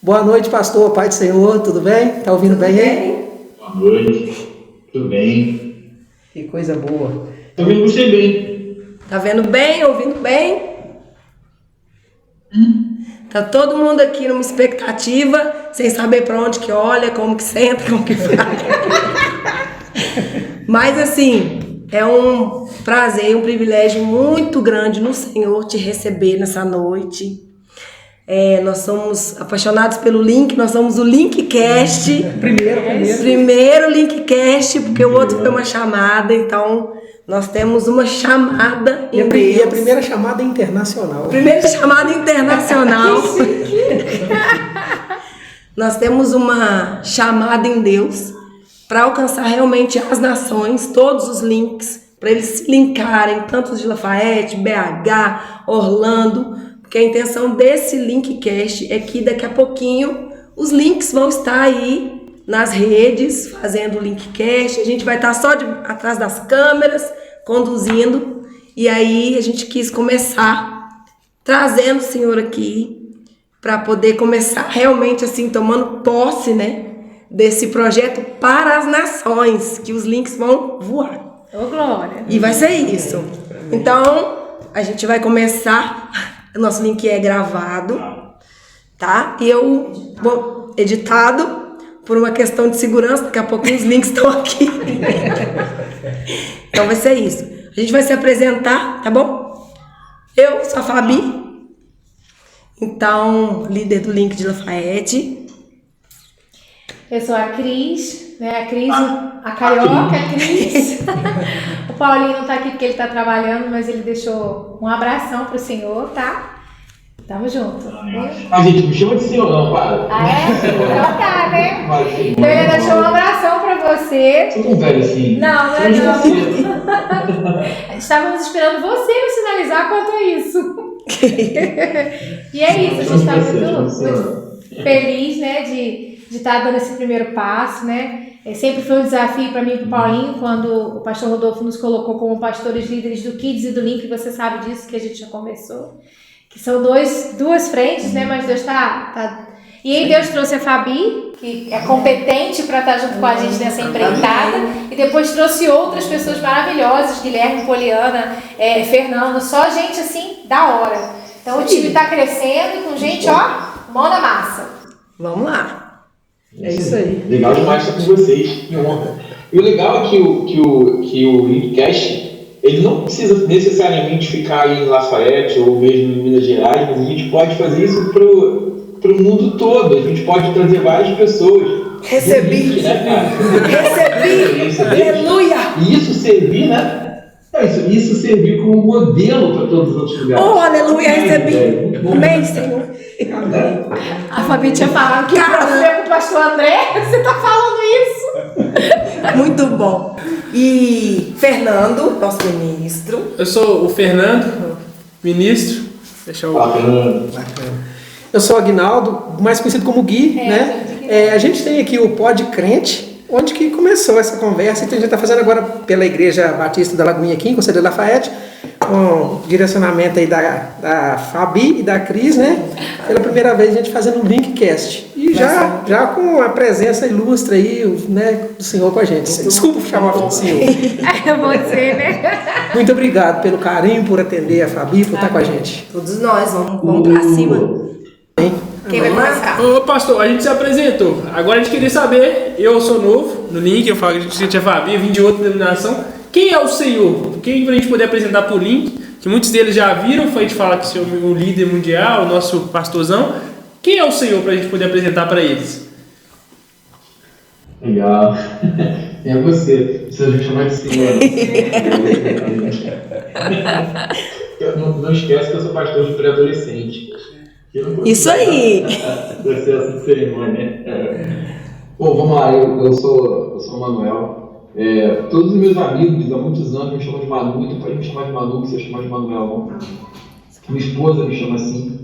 Boa noite, pastor, Pai do Senhor, tudo bem? Tá ouvindo bem aí? Boa noite, tudo bem? Que coisa boa. Tô ouvindo você bem. Tá vendo bem, ouvindo bem? Tá todo mundo aqui numa expectativa, sem saber pra onde que olha, como que senta, como que faz. Mas assim, é um prazer, um privilégio muito grande no Senhor te receber nessa noite. Nós somos apaixonados pelo Link, nós somos o Linkcast. Primeiro Linkcast, porque o outro foi uma chamada, então nós temos uma chamada em Deus. E a primeira chamada internacional. Primeira chamada internacional. Nós temos uma chamada em Deus para alcançar realmente as nações, todos os links, para eles se linkarem, tanto de Lafayette, BH, Orlando. Porque a intenção desse Linkcast é que daqui a pouquinho os links vão estar aí nas redes, fazendo o Linkcast. A gente vai estar só atrás das câmeras, conduzindo. E aí a gente quis começar trazendo o Senhor aqui para poder começar realmente assim, tomando posse, né, desse projeto para as nações, que os links vão voar. Ô, glória! E vai ser isso. Então, a gente vai começar... O nosso link é gravado, tá? E editado por uma questão de segurança, daqui a pouco os links estão aqui. Então vai ser isso. A gente vai se apresentar, tá bom? Eu sou a Fabi, então, líder do Link de Lafayette. Eu sou a Cris, né? A Cris, a carioca, a Cris. O Paulinho não tá aqui porque ele tá trabalhando, mas ele deixou um abração pro senhor, tá? Tamo junto. A gente me chama de senhor, não, para. Ah, é? Então tá, né? Então ele deixou um abração pra você. Você não velho assim? Não é não. Estávamos esperando você nos sinalizar quanto a isso. E é isso, a gente tá muito feliz, né, de estar dando esse primeiro passo, né? Sempre foi um desafio para mim e para o Paulinho, quando o pastor Rodolfo nos colocou como pastores líderes do Kids e do Link, você sabe disso, que a gente já conversou, que são duas frentes, né? Mas Deus tá... E aí Deus trouxe a Fabi, que é competente para estar junto com a gente nessa empreitada, e depois trouxe outras pessoas maravilhosas, Guilherme, Poliana, Fernando, só gente assim, da hora. Então o time tá crescendo e com gente, ó, mão na massa. Vamos lá. É isso aí. Legal demais estar com vocês, que honra. E o legal é que o Linkcast, ele não precisa necessariamente ficar aí em Lafayette ou mesmo em Minas Gerais, mas a gente pode fazer isso pro mundo todo. A gente pode trazer várias pessoas. Recebi, Link, né, recebi, aleluia. E isso servir, né? Isso servir como modelo para todos os outros lugares. Oh, aleluia, recebi. Amém, Senhor. A Fabi tinha falado que Cara, com o pastor André, você tá falando isso? Muito bom. E Fernando, nosso ministro. Eu sou o Fernando, ministro. Deixa eu... Fernando. Eu sou o Aguinaldo, mais conhecido como Gui, né? A gente tem aqui o Pod Crente, onde que começou essa conversa. Então a gente está fazendo agora pela Igreja Batista da Lagoinha aqui, em Conselho de Lafayette, com direcionamento aí da Fabi e da Cris, né? Pela primeira vez a gente fazendo um Linkcast. E já com a presença ilustre aí, né, do Senhor com a gente. Desculpa chamar de Senhor. É você, né? Muito obrigado pelo carinho, por atender a Fabi, por estar com a gente. Todos nós, vamos pra cima. Quem vai começar? Ô pastor, a gente se apresentou. Agora a gente queria saber, eu sou novo no Link, eu falo que a gente é Fabi, eu vim de outra denominação. Quem é o Senhor? Quem pra gente poder apresentar pro Link? Que muitos deles já viram, foi a gente falar que o senhor é o líder mundial, o nosso pastorzão. Quem é o Senhor pra gente poder apresentar para eles? Legal. É você. Precisa me chamar de senhor. Não esquece que eu sou pastor de pré-adolescente. Isso aí. Processo de cerimônia. Bom, vamos lá. Eu sou o Manuel. Todos os meus amigos há muitos anos me chamam de Manu, então pode me chamar de Manu, que você chama de Manuel. Não. Minha esposa me chama assim.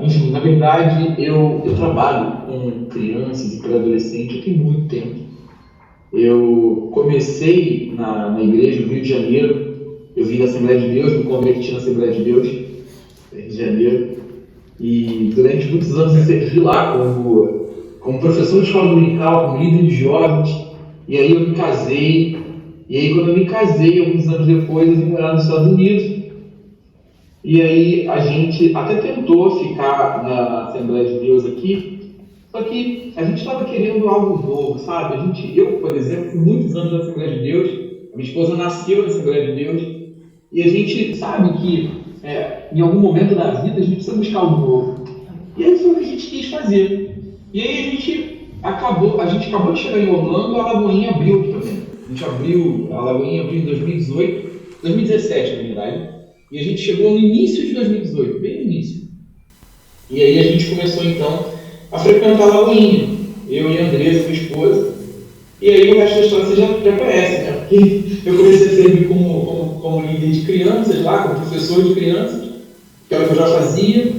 Enfim, na verdade, eu trabalho com crianças e pré-adolescentes tem muito tempo. Eu comecei na igreja no Rio de Janeiro. Eu vim da Assembleia de Deus, me converti na Assembleia de Deus, Rio de Janeiro. E durante muitos anos eu servi lá como professor de escola dominical, como líder de jovens. E aí eu me casei. E aí quando eu me casei, alguns anos depois, eu vim morar nos Estados Unidos. E aí a gente até tentou ficar na Assembleia de Deus aqui, só que a gente estava querendo algo novo, sabe? Eu, por exemplo, fui muitos anos na Assembleia de Deus, a minha esposa nasceu na Assembleia de Deus, e a gente sabe que em algum momento da vida a gente precisa buscar algo novo. E aí foi o que a gente quis fazer. E aí a gente acabou de chegar em Orlando, a Lagoinha abriu aqui também. A Lagoinha abriu em 2017 na verdade. E a gente chegou no início de 2018, bem no início. E aí a gente começou então a frequentar a Lagoinha. Eu e a Andressa, minha esposa. E aí o resto da história você já conhece, né? Porque eu comecei a servir como líder de crianças lá, como professor de crianças, que era o que eu já fazia.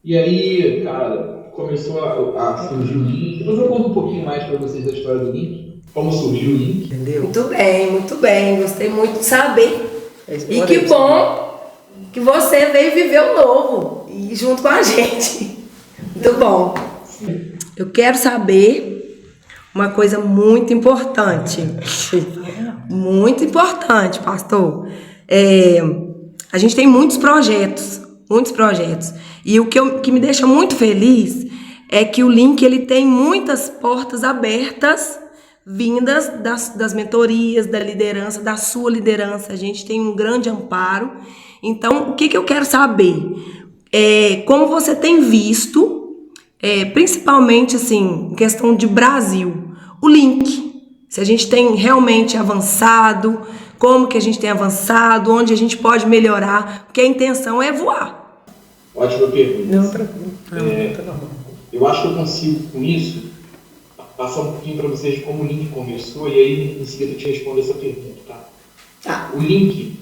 E aí, cara, começou a surgir o link. Depois eu conto um pouquinho mais para vocês da história do link, como surgiu o link. Entendeu? Muito bem. Gostei muito de saber. E que bom que você veio viver o novo e junto com a gente. Muito bom. Eu quero saber uma coisa muito importante. Muito importante, pastor. A gente tem muitos projetos. E o que me deixa muito feliz é que o Link ele tem muitas portas abertas vindas das mentorias, da liderança, da sua liderança. A gente tem um grande amparo. Então, o que eu quero saber? Como você tem visto, principalmente assim, em questão de Brasil, o Link. Se a gente tem realmente avançado, como que a gente tem avançado, onde a gente pode melhorar, porque a intenção é voar. Ótima pergunta. Não, tranquilo. Eu acho que eu consigo, com isso, passar um pouquinho para vocês de como o Link começou, e aí em seguida eu te respondo essa pergunta, tá? O Link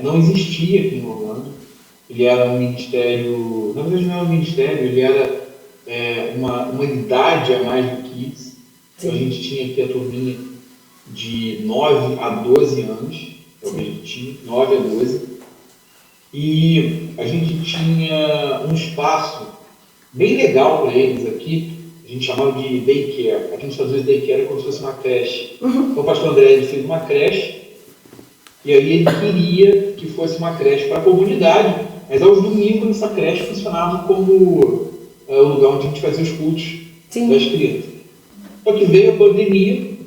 não existia aqui em Orlando. Ele era um ministério, na verdade não era um ministério, ele era uma unidade a mais do Kids. Então, a gente tinha aqui a turminha de 9 a 12 anos, é o que a gente tinha, 9 a 12. E a gente tinha um espaço bem legal para eles aqui, a gente chamava de daycare. Aqui nos Estados Unidos, daycare é como se fosse uma creche. Então, o pastor André ele fez uma creche, e aí ele queria que fosse uma creche para a comunidade, mas aos domingos essa creche funcionava como o lugar onde a gente fazia os cultos das crianças. Só que veio a pandemia,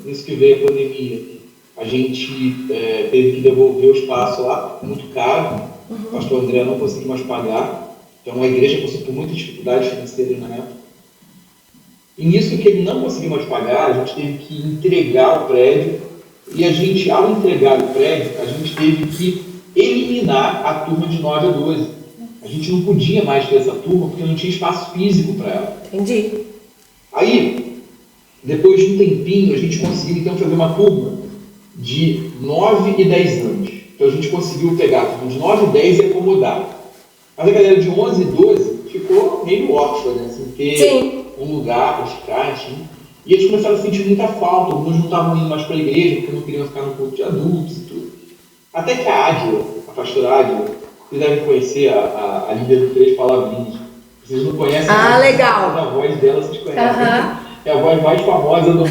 a gente teve que devolver o espaço lá, muito caro, o pastor André não conseguiu mais pagar, então a igreja passou por muita dificuldade financeira na época. E nisso que ele não conseguiu mais pagar, a gente teve que entregar o prédio, e a gente, ao entregar o prédio, a gente teve que eliminar a turma de 9 a 12. A gente não podia mais ter essa turma porque não tinha espaço físico para ela. Entendi. Aí, depois de um tempinho, a gente conseguiu então fazer uma turma de 9 e 10 anos. Então a gente conseguiu pegar a turma de 9 e 10 e acomodar. Mas a galera de 11 e 12 ficou meio órfã, né? Sem ter um lugar para ficar, enfim. E eles começaram a sentir muita falta, alguns não estavam indo mais para a igreja, porque não queriam ficar no culto de adultos e tudo. Até que a Adila, a pastora Adila, vocês devem conhecer a líder do Três Palavrinhas. Vocês não conhecem, legal. A voz dela vocês conhecem. É a voz mais famosa do mundo.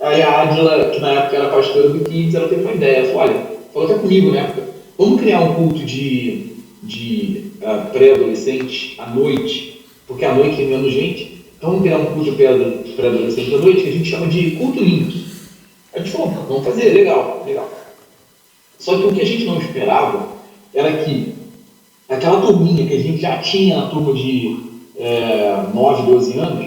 Aí a Adila, que na época era pastora do Kids, ela teve uma ideia. Ela falou até comigo na época, vamos criar um culto de pré-adolescente à noite, porque à noite tem menos gente. Então vamos criar um culto de pré-adolescente à noite que a gente chama de culto Link. A gente falou, vamos fazer, legal. Só que o que a gente não esperava era que aquela turminha que a gente já tinha na turma de 9, 12 anos,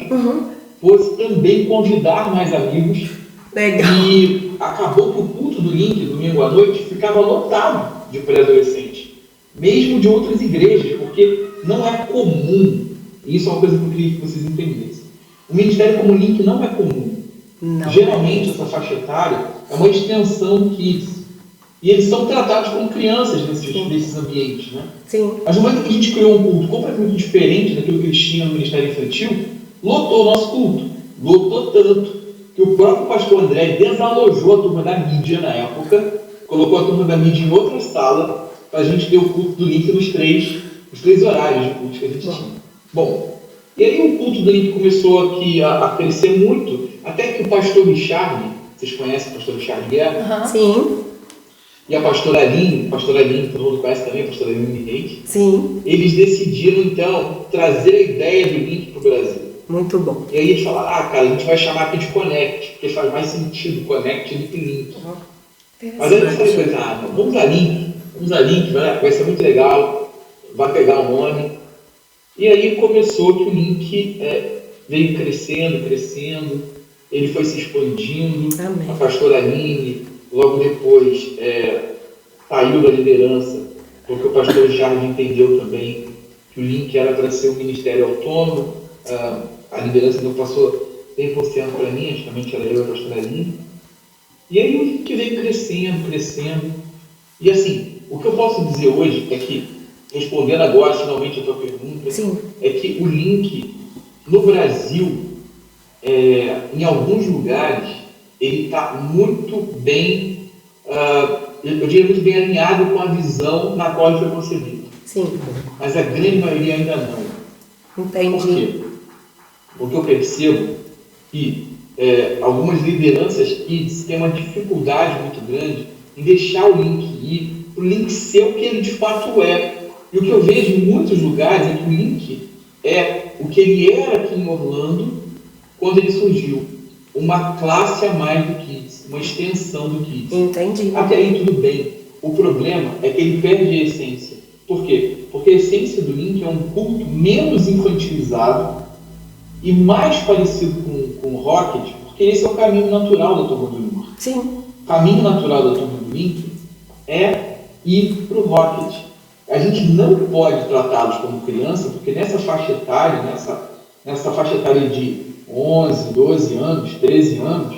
fosse também convidar mais amigos. Legal. E acabou que o culto do Link, domingo à noite, ficava lotado de pré-adolescentes, mesmo de outras igrejas, porque não é comum, e isso é uma coisa que eu queria que vocês entendessem. O ministério como Link não é comum. Não. Geralmente, essa faixa etária é uma extensão do Kids. E eles são tratados como crianças nesses ambientes, né? Sim. Mas no momento que a gente criou um culto completamente diferente daquilo que eles tinham no Ministério Infantil, lotou o nosso culto. Lotou tanto que o próprio pastor André desalojou a turma da mídia na época, colocou a turma da mídia em outra sala para a gente ter o culto do link nos três horários de culto que a gente tinha. Bom, e aí o culto do link começou aqui a crescer muito, até que o pastor Richard, vocês conhecem o pastor Richard Guerra? Sim. E a pastora Aline, todo mundo conhece também, a pastora Aline Reis. Sim. Eles decidiram, então, trazer a ideia do link para o Brasil. Muito bom. E aí eles falaram, cara, a gente vai chamar aqui de Connect, porque faz mais sentido Connect do que Link. Mas aí eu falei, não, vamos a Link, vai ser muito legal, vai pegar o nome. E aí começou que o Link veio crescendo, ele foi se expandindo. Amém. A pastora Aline, logo depois, saiu da liderança, porque o pastor Richard entendeu também que o Link era para ser um ministério autônomo. A liderança não passou 100% para mim, antigamente era eu e a pastora Aline. E aí o Link veio crescendo. E assim, o que eu posso dizer hoje é que, respondendo agora finalmente a tua pergunta, é que o Link no Brasil, em alguns lugares, ele está muito bem, eu diria muito bem alinhado com a visão na qual ele foi concebido. Sim. Mas a grande maioria ainda não. Entendi. Por quê? Porque eu percebo que algumas lideranças kids têm uma dificuldade muito grande em deixar o Link ir, o Link ser o que ele de fato é. E o que eu vejo em muitos lugares é que o Link é o que ele era aqui em Orlando quando ele surgiu. Uma classe a mais do Kids, uma extensão do Kids. Entendi. Até aí tudo bem. O problema é que ele perde a essência. Por quê? Porque a essência do Link é um culto menos infantilizado e mais parecido com o Rocket, porque esse é o caminho natural da turma do Link. Sim. O caminho natural da turma do Link é ir para o Rocket. A gente não pode tratá-los como criança, porque nessa faixa etária, nessa faixa etária de 11, 12 anos, 13 anos,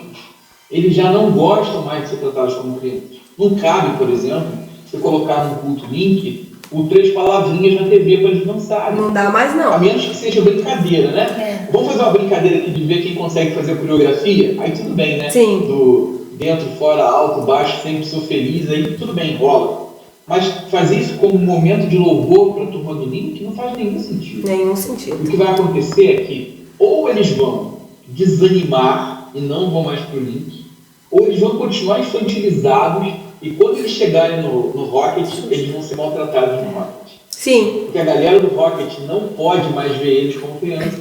eles já não gostam mais de ser tratados como crianças. Não cabe, por exemplo, você colocar no culto Link o 3 palavrinhas na TV para eles dançarem. Não dá mais não. A menos que seja brincadeira, né? Vamos fazer uma brincadeira aqui de ver quem consegue fazer a coreografia? Aí tudo bem, né? Sim. Do dentro, fora, alto, baixo, sempre sou feliz, aí tudo bem, rola. Mas fazer isso como um momento de louvor para a turma do Link não faz nenhum sentido. Nenhum sentido. O que vai acontecer é que ou eles vão desanimar e não vão mais para o Link, ou eles vão continuar infantilizados e quando eles chegarem no Rocket, eles vão ser maltratados no Rocket. Sim. Porque a galera do Rocket não pode mais ver eles como crianças.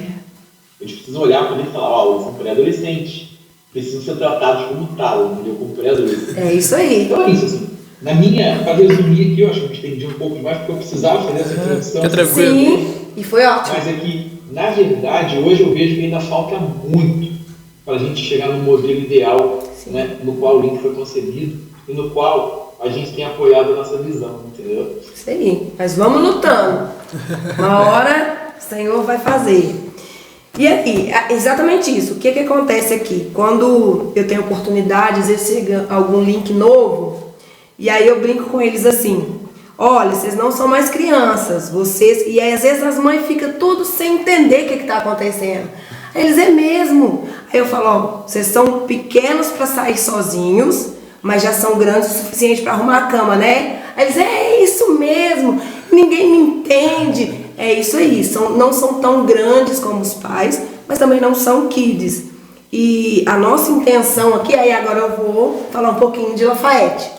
Eles precisam olhar para eles e falar, eles são pré-adolescentes, precisam ser tratados como tal, entendeu? Como pré-adolescentes. É isso aí. Então é isso, assim. Para resumir aqui, eu acho que eu estendi um pouco mais porque eu precisava fazer essa introdução. Tranquilo. Sim, e foi ótimo. Mas é que, na verdade, hoje eu vejo que ainda falta muito para a gente chegar no modelo ideal, né, no qual o Link foi concebido e no qual a gente tem apoiado a nossa visão, entendeu? Isso aí. Mas vamos lutando. Uma hora o Senhor vai fazer. E aí, exatamente isso. O que acontece aqui? Quando eu tenho oportunidade, às vezes chega algum link novo, e aí eu brinco com eles assim, olha, vocês não são mais crianças, vocês... E aí às vezes as mães ficam todos sem entender o que está acontecendo. Aí eles, é mesmo. Aí eu falo, ó, vocês são pequenos para sair sozinhos, mas já são grandes o suficiente para arrumar a cama, né? Aí eles, é isso mesmo, ninguém me entende. É isso aí, não são tão grandes como os pais, mas também não são kids. E a nossa intenção aqui, aí agora eu vou falar um pouquinho de Lafayette.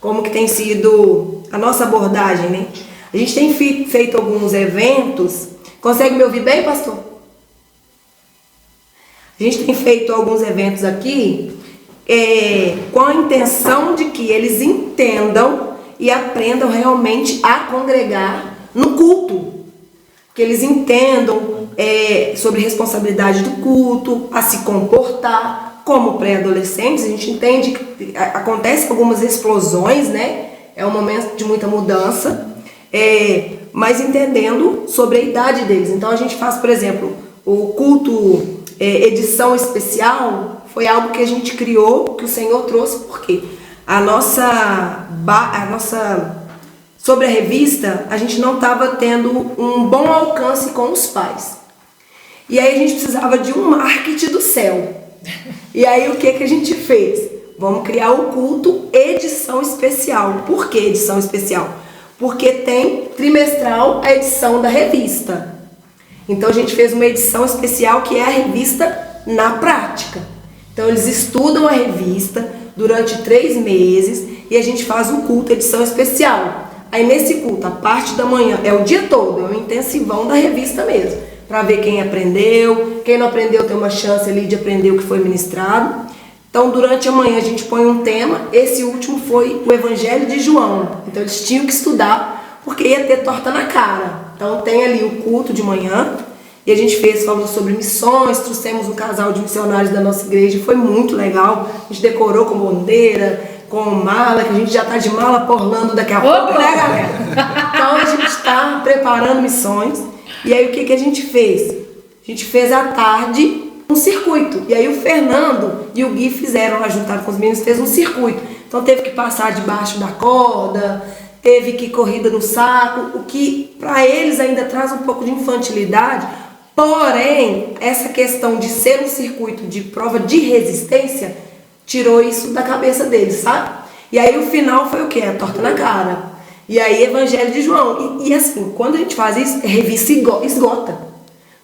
Como que tem sido a nossa abordagem, né? A gente tem feito alguns eventos. Consegue me ouvir bem, pastor? A gente tem feito alguns eventos aqui com a intenção de que eles entendam e aprendam realmente a congregar no culto. Que eles entendam sobre responsabilidade do culto, a se comportar. Como pré-adolescentes, a gente entende que acontecem algumas explosões, né? É um momento de muita mudança, mas entendendo sobre a idade deles. Então a gente faz, por exemplo, o culto edição especial foi algo que a gente criou, que o Senhor trouxe, porque a nossa sobre a revista, a gente não estava tendo um bom alcance com os pais. E aí a gente precisava de um marketing do céu. E aí o que a gente fez? Vamos criar o culto edição especial. Por que edição especial? porque tem trimestral a edição da revista. Então a gente fez uma edição especial que é a revista na prática. Então eles estudam a revista durante 3 meses e a gente faz um culto, edição especial. Aí nesse culto, a parte da manhã, é o dia todo, é um intensivão da revista mesmo, para ver quem aprendeu, quem não aprendeu tem uma chance ali de aprender o que foi ministrado. Então durante a manhã a gente põe um tema, esse último foi o Evangelho de João. Então eles tinham que estudar, porque ia ter torta na cara. Então tem ali o culto de manhã, e a gente falou sobre missões, trouxemos um casal de missionários da nossa igreja, foi muito legal. A gente decorou com bandeira, com mala, que a gente já está de mala por Orlando daqui a pouco, né, galera? Então a gente está preparando missões. E aí o que a gente fez? A gente fez à tarde um circuito. E aí o Fernando e o Gui fizeram lá, juntaram com os meninos, fez um circuito. Então teve que passar debaixo da corda, teve que corrida no saco, o que para eles ainda traz um pouco de infantilidade. Porém, essa questão de ser um circuito de prova de resistência tirou isso da cabeça deles, sabe? E aí o final foi o quê? A torta na cara. E aí Evangelho de João. E assim, quando a gente faz isso, a revista esgota.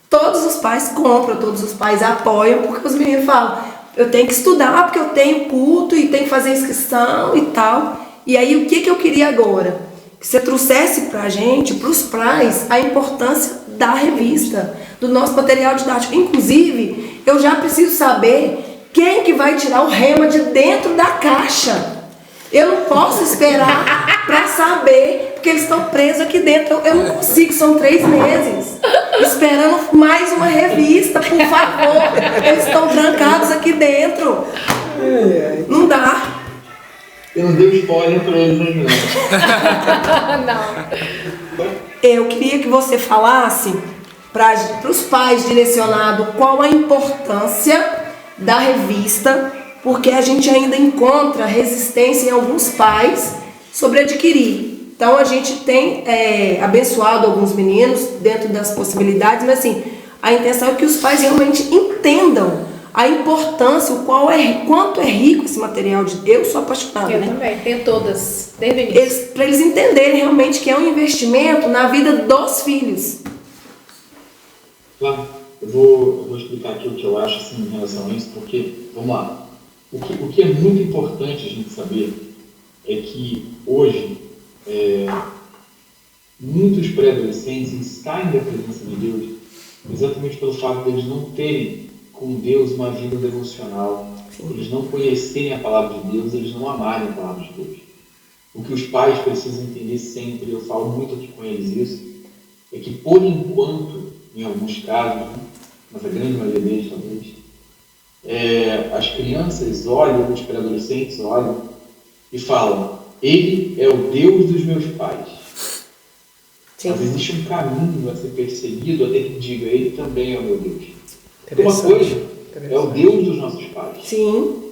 Todos os pais compram, todos os pais apoiam, porque os meninos falam, eu tenho que estudar porque eu tenho culto e tenho que fazer inscrição e tal. E aí o que eu queria agora? Que você trouxesse pra gente, pros pais, a importância da revista, do nosso material didático. Inclusive, eu já preciso saber quem que vai tirar o rema de dentro da caixa. Eu não posso esperar para saber, porque eles estão presos aqui dentro. Eu não consigo, são 3 meses. Esperando mais uma revista, por favor. Eles estão trancados aqui dentro. Não dá. Eu não dei spoiler para eles ainda. Não. Eu queria que você falasse para os pais direcionado qual a importância da revista, porque a gente ainda encontra resistência em alguns pais sobre adquirir. Então a gente tem abençoado alguns meninos dentro das possibilidades, mas assim, a intenção é que os pais realmente entendam a importância, quanto é rico esse material de Deus. Eu sou apaixonada, Eu né? também, tenho todas, desde o início. Para eles entenderem realmente que é um investimento na vida dos filhos. Claro, eu vou explicar aqui o que eu acho assim, em relação a isso, porque, vamos lá, o que é muito importante a gente saber é que hoje muitos pré-adolescentes saem da presença de Deus exatamente pelo fato de eles não terem com Deus uma vida devocional, eles não conhecerem a palavra de Deus, eles não amarem a palavra de Deus. O que os pais precisam entender sempre, eu falo muito aqui com eles isso, é que por enquanto, em alguns casos, mas a grande maioria deles talvez, as crianças olham, os pré-adolescentes olham e falam, ele é o Deus dos meus pais. Sim. Mas existe um caminho a ser perseguido até que diga, ele também é o meu Deus. Uma coisa é o Deus dos nossos pais. Sim.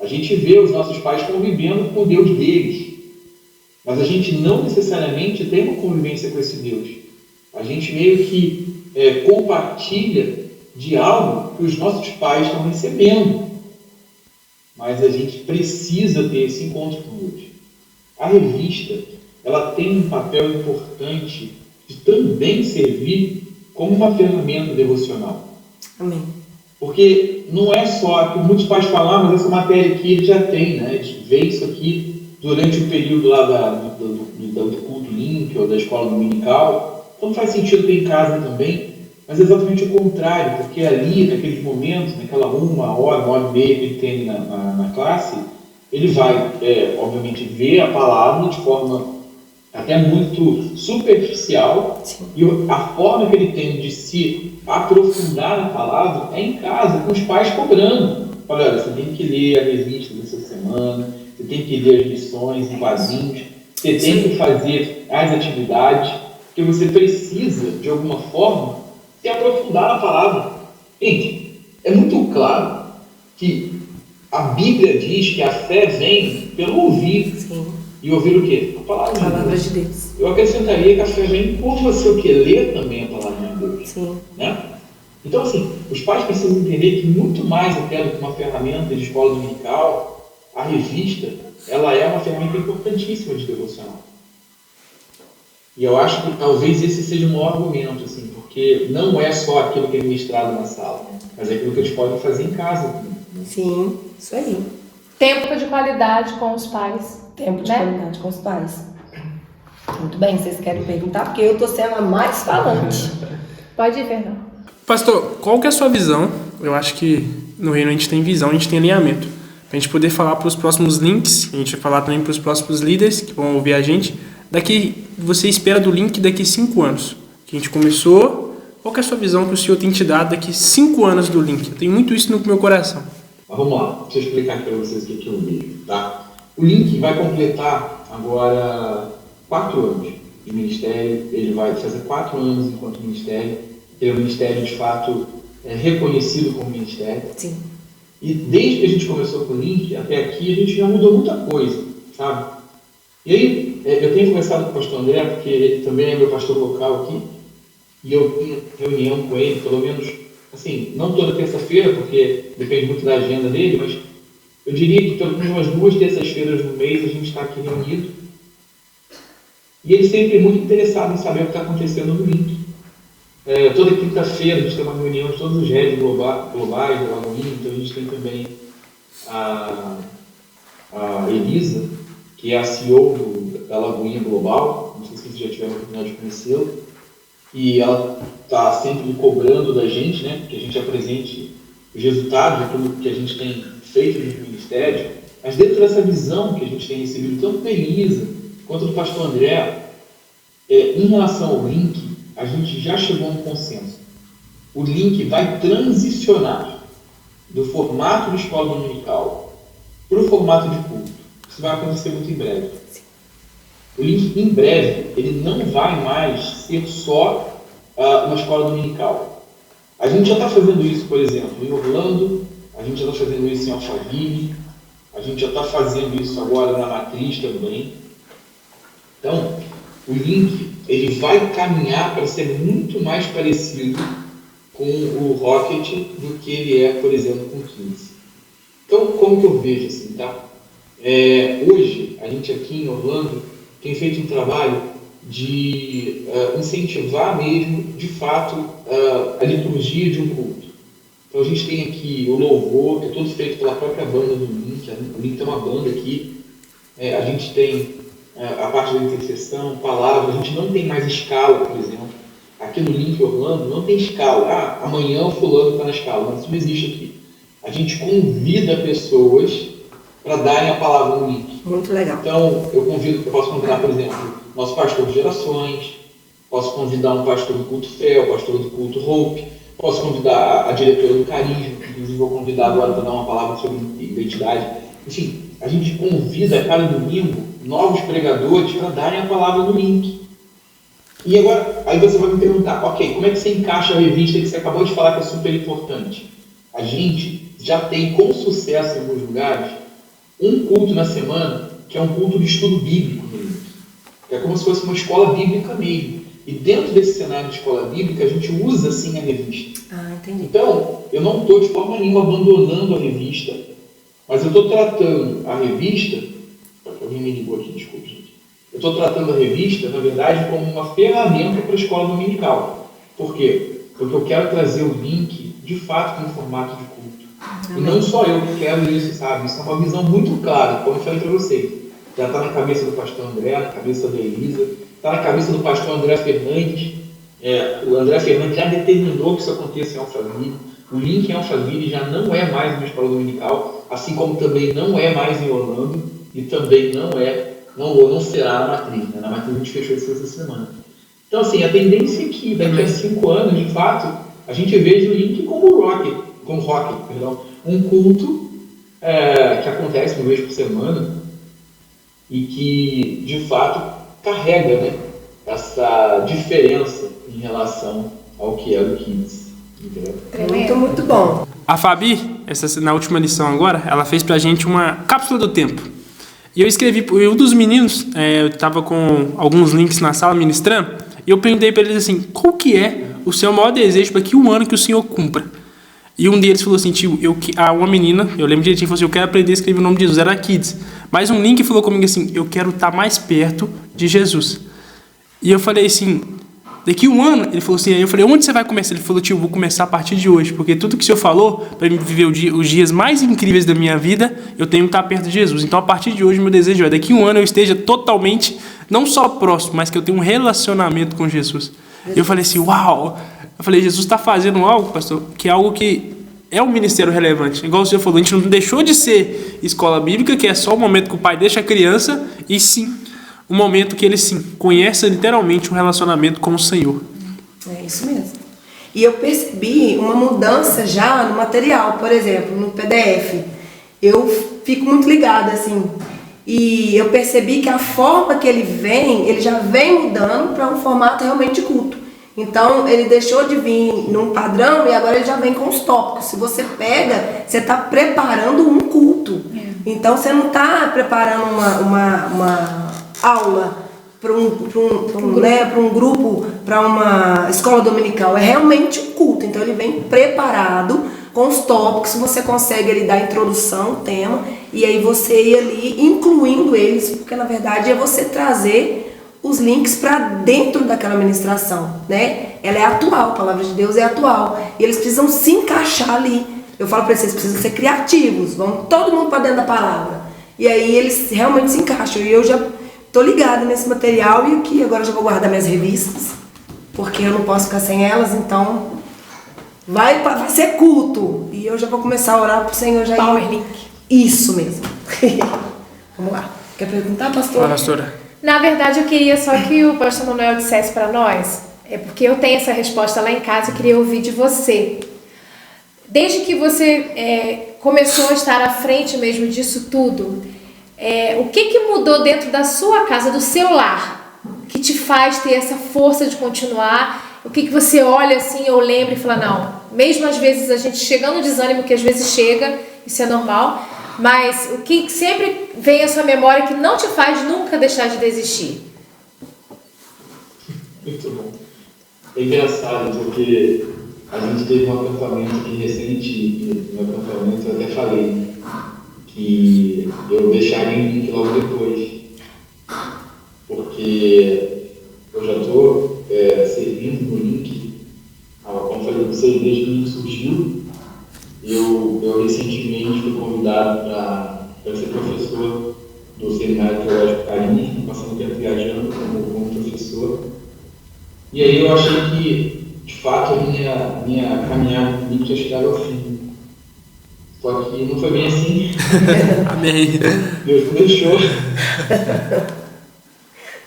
A gente vê os nossos pais convivendo com o Deus deles, mas a gente não necessariamente tem uma convivência com esse Deus. A gente meio que compartilha de algo que os nossos pais estão recebendo, mas a gente precisa ter esse encontro com Deus. A revista, ela tem um papel importante de também servir como uma ferramenta devocional. Amém. Porque não é só que muitos pais falam, mas essa matéria aqui ele já tem, né? A gente vê isso aqui durante o período lá do culto link ou da escola dominical. Então faz sentido ter em casa também, mas é exatamente o contrário, porque ali, naqueles momentos, naquela 1 hora, 1 hora e meia que ele tem na classe, ele vai, obviamente, ver a palavra de forma até muito superficial. Sim. E a forma que ele tem de se aprofundar na palavra é em casa, com os pais cobrando. Olha, você tem que ler a revista dessa semana, você tem que ler as lições em quadrinhos, você tem que fazer as atividades, porque você precisa, de alguma forma, se aprofundar na palavra. Gente, é muito claro que a Bíblia diz que a fé vem pelo ouvir. Sim. E ouvir o quê? A palavra de Deus. Eu acrescentaria que a fé vem por você o quê? Ler também a palavra de Deus. Sim. Né? Então, assim, os pais precisam entender que muito mais até do que uma ferramenta de escola dominical, a revista, ela é uma ferramenta importantíssima de devocional. E eu acho que talvez esse seja o maior argumento, assim, porque não é só aquilo que é ministrado na sala, mas é aquilo que eles podem fazer em casa também. Sim, isso aí. Tempo de qualidade com os pais. Tempo de né? qualidade com os pais. Muito bem, vocês querem perguntar? Porque eu tô sendo a mais falante. Pode ir, Fernando. Pastor, qual que é a sua visão? Eu acho que no reino a gente tem visão, a gente tem alinhamento. Pra gente poder falar para os próximos links, a gente vai falar também para os próximos líderes que vão ouvir a gente. Você espera do link daqui 5 anos? Que a gente começou, qual que é a sua visão que o Senhor tem te dado daqui 5 anos do link? Eu tenho muito isso no meu coração. Mas vamos lá, deixa eu explicar aqui para vocês o que eu vejo, tá? O link vai completar agora 4 anos de ministério, ele vai fazer 4 anos enquanto ministério, ele é um ministério de fato reconhecido como ministério. Sim. E desde que a gente começou com o link até aqui, a gente já mudou muita coisa, sabe? E aí, eu tenho conversado com o pastor André, porque ele também é meu pastor local aqui, e eu tenho reunião com ele, pelo menos, assim, não toda terça-feira, porque depende muito da agenda dele, mas eu diria que pelo menos umas 2 terças-feiras no mês a gente está aqui reunido. E ele sempre é muito interessado em saber o que está acontecendo no link. Toda quinta-feira a gente tem uma reunião de todos os heads globais da Lagoinha, então a gente tem também a Elisa, que é a CEO da Lagoinha Global, não sei se vocês já tiveram a oportunidade de conhecê-la, e ela está sempre cobrando da gente, né, que a gente apresente os resultados de tudo que a gente tem feito no ministério, mas dentro dessa visão que a gente tem recebido tanto da Elisa quanto do pastor André, em relação ao link, a gente já chegou a um consenso. O link vai transicionar do formato de escola dominical para o formato de culto. Isso vai acontecer muito em breve. O link, em breve, ele não vai mais ser só uma escola dominical. A gente já está fazendo isso, por exemplo, em Orlando, a gente já está fazendo isso em Alphaville, a gente já está fazendo isso agora na Matriz também. Então, o link ele vai caminhar para ser muito mais parecido com o Rocket do que ele é, por exemplo, com o 15. Então, como que eu vejo assim, tá? Hoje, a gente aqui em Orlando tem feito um trabalho de incentivar mesmo, de fato, a liturgia de um culto. Então, a gente tem aqui o louvor, que é todo feito pela própria banda do Link. O Link tem uma banda aqui. A gente tem a parte da intercessão, palavra. A gente não tem mais escala, por exemplo. Aqui no Link Orlando não tem escala. Amanhã o fulano está na escala. Mas isso não existe aqui. A gente convida pessoas para darem a palavra no link. Muito legal. Então, eu posso convidar, por exemplo, nosso pastor de gerações, posso convidar um pastor do culto fé, o pastor do culto Hope, posso convidar a diretora do carisma, que inclusive vou convidar agora para dar uma palavra sobre identidade. Enfim, a gente convida a cada domingo novos pregadores para darem a palavra no link. E agora, aí você vai me perguntar, ok, como é que você encaixa a revista que você acabou de falar que é super importante? A gente já tem com sucesso em alguns lugares um culto na semana que é um culto de estudo bíblico no link. É como se fosse uma escola bíblica mesmo. E dentro desse cenário de escola bíblica, a gente usa sim a revista. Entendi. Então, eu não estou de forma nenhuma abandonando a revista, mas eu estou tratando a revista. Alguém me ligou aqui, desculpe, gente. Eu estou tratando a revista, na verdade, como uma ferramenta para a escola dominical. Por quê? Porque eu quero trazer o link, de fato, no formato de culto. E não só eu que quero isso, sabe? Isso é uma visão muito clara, como eu falei para vocês. Já está na cabeça do pastor André, na cabeça da Elisa, está na cabeça do pastor André Fernandes. O André Fernandes já determinou que isso aconteça em Alphaville. O link em Alphaville já não é mais uma escola dominical, assim como também não é mais em Orlando e também não será na Matriz. Né? Na Matriz a gente fechou isso essa semana. Então, assim, a tendência é que daqui a 5 anos, de fato, a gente veja o link como Rocket, um culto que acontece uma vez por semana e que, de fato, carrega, né, essa diferença em relação ao que é o 15. Entendeu? Muito, muito bom. A Fabi, na última lição agora, ela fez pra gente uma cápsula do tempo. E eu escrevi, um dos meninos, eu estava com alguns links na sala ministrando, e eu perguntei para eles assim, qual que é o seu maior desejo para que um ano que o senhor cumpra? E um deles falou assim, tio, uma menina, eu lembro direitinho, falou assim, eu quero aprender a escrever o nome de Jesus, era Kids. Mas um link falou comigo assim, eu quero estar mais perto de Jesus. E eu falei assim, daqui 1 ano, ele falou assim, aí eu falei, onde você vai começar? Ele falou, tio, vou começar a partir de hoje, porque tudo que o senhor falou, para mim viver os dias mais incríveis da minha vida, eu tenho que estar perto de Jesus. Então, a partir de hoje, meu desejo é, daqui 1 ano eu esteja totalmente, não só próximo, mas que eu tenha um relacionamento com Jesus. Eu falei assim, uau! Eu falei, Jesus está fazendo algo, pastor, que é algo que é um ministério relevante. Igual o senhor falou, a gente não deixou de ser escola bíblica, que é só o momento que o pai deixa a criança, e sim, o momento que ele, sim, conhece literalmente um relacionamento com o Senhor. É isso mesmo. E eu percebi uma mudança já no material, por exemplo, no PDF. Eu fico muito ligada, assim. E eu percebi que a forma que ele já vem mudando para um formato realmente de culto. Então, ele deixou de vir num padrão e agora ele já vem com os tópicos. Se você pega, você está preparando um culto. Então, você não está preparando uma aula para um grupo, para uma escola dominical. É realmente um culto. Então, ele vem preparado com os tópicos. Você consegue ali dar a introdução, o tema, e aí você ir ali incluindo eles, porque, na verdade, é você trazer os links para dentro daquela ministração, né? Ela é atual, a palavra de Deus é atual. E eles precisam se encaixar ali. Eu falo para eles precisam ser criativos, vão todo mundo para dentro da palavra. E aí eles realmente se encaixam. E eu já tô ligada nesse material e aqui agora eu já vou guardar minhas revistas, porque eu não posso ficar sem elas, então vai ser culto. E eu já vou começar a orar pro Senhor já. Power link. Isso mesmo. Vamos lá. Quer perguntar, pastor? Fala, pastora. Na verdade, eu queria só que o pastor Manuel dissesse para nós, porque eu tenho essa resposta lá em casa e queria ouvir de você. Desde que você começou a estar à frente mesmo disso tudo, o que mudou dentro da sua casa, do seu lar, que te faz ter essa força de continuar? O que você olha assim ou lembra e fala, não, mesmo às vezes a gente chegando no desânimo, que às vezes chega, isso é normal, mas o que sempre vem à sua memória que não te faz nunca deixar de desistir? Muito bom. É engraçado porque a gente teve um acampamento aqui recente, e no acampamento eu até falei que eu deixaria o link logo depois, porque eu já estou servindo no link, como falei para vocês, desde que o link surgiu. Eu recentemente fui convidado para ser professor do Seminário Teológico Carinho, passando tempo viajando como professor. E aí eu achei que, de fato, a minha caminhada comigo tinha chegado ao fim. Só que não foi bem assim. Amém. Deus me deixou.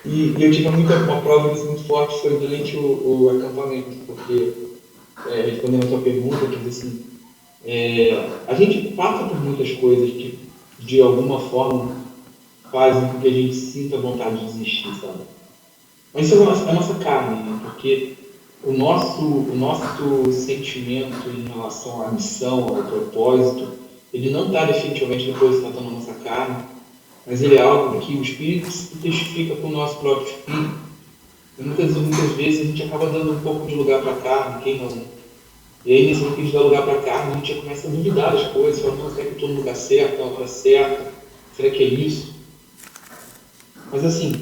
E eu tive uma prova muito forte, foi durante o acampamento, porque, respondendo a tua pergunta, eu disse assim, a gente passa por muitas coisas que, de alguma forma, fazem com que a gente sinta vontade de desistir, sabe? Mas isso é a nossa carne, né? Porque o nosso sentimento em relação à missão, ao propósito, ele não está definitivamente depositado na nossa carne, mas ele é algo que o Espírito se testifica com o nosso próprio Espírito. E muitas vezes a gente acaba dando um pouco de lugar para a carne, quem não? E aí, nesse momento de dar lugar para a carne, a gente já começa a duvidar das coisas, falando, será que eu estou no lugar certo, na hora certa? Será que é isso? Mas assim,